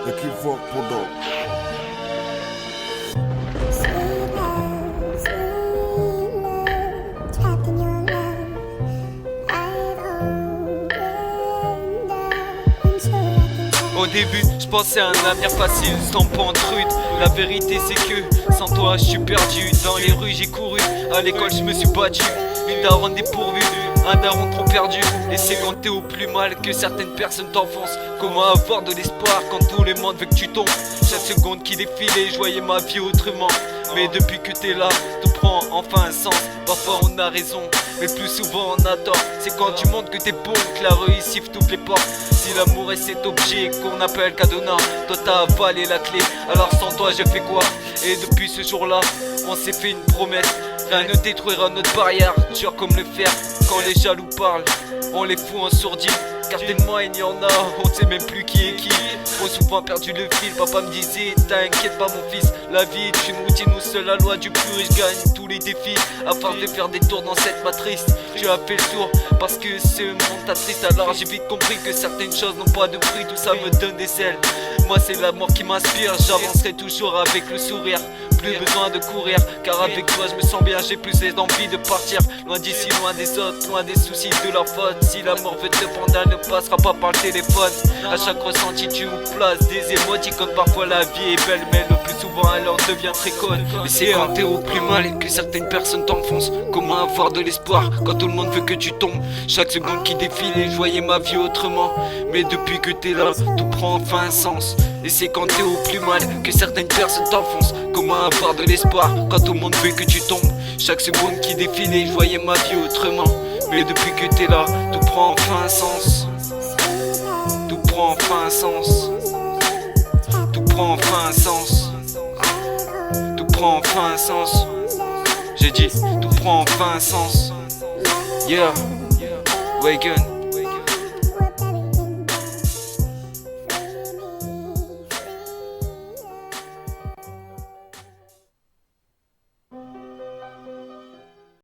Equivoque Product. Au début, je pensais à un avenir facile, sans pente-rude. La vérité c'est que sans toi je suis perdu. Dans les rues j'ai couru, à l'école je me suis battu. Une daronne dépourvue, un daron trop perdu. Et c'est quand t'es au plus mal que certaines personnes t'enfoncent. Comment avoir de l'espoir quand tout le monde veut que tu tombes? Chaque seconde qui défilait, je voyais ma vie autrement. Mais depuis que t'es là, tout prend enfin un sens. Parfois on a raison, mais plus souvent on a tort. C'est quand tu montres que t'es bon que la réussite t'ouvre les portes. Si l'amour est cet objet qu'on appelle cadenas, toi t'as avalé la clé, alors sans toi je fais quoi? Et depuis ce jour-là, on s'est fait une promesse. Rien ne détruira notre barrière, dur comme le fer. Quand les jaloux parlent, on les fout en sourdine. Car tellement il y en a, on ne sait même plus qui est qui. Trop souvent perdu le fil, papa me disait t'inquiète pas mon fils, la vie est une routine où seule la loi du plus riche gagne tous les défis. À force de faire des tours dans cette matrice, tu as fait le tour parce que ce monde t'attriste. Alors j'ai vite compris que certaines choses n'ont pas de prix, tout ça me donne des ailes. Moi c'est l'amour qui m'inspire, j'avancerai toujours avec le sourire. Plus besoin de courir, car avec toi je me sens bien, j'ai plus envie de partir. Loin d'ici, loin des autres, loin des soucis de leur faute. Si l'amour veut te prendre, elle ne passera pas par le téléphone. À chaque ressenti tu me places des émoticônes. Parfois la vie est belle, mais le plus souvent elle en devient très conne. Mais c'est quand t'es au plus mal et que certaines personnes t'enfoncent. Comment avoir de l'espoir quand tout le monde veut que tu tombes? Chaque seconde qui défile et je voyais ma vie autrement. Mais depuis que t'es là, tout prend enfin un sens. Et c'est quand t'es au plus mal que certaines personnes t'enfoncent. Comment avoir de l'espoir quand tout le monde veut que tu tombes? Chaque seconde qui défile et je voyais ma vie autrement. Mais depuis que t'es là, tout prend enfin un sens. Tout prend enfin un sens. Tout prend enfin un sens. Tout prend enfin un sens. J'ai dit, tout prend enfin un sens. Yeah, Wagon.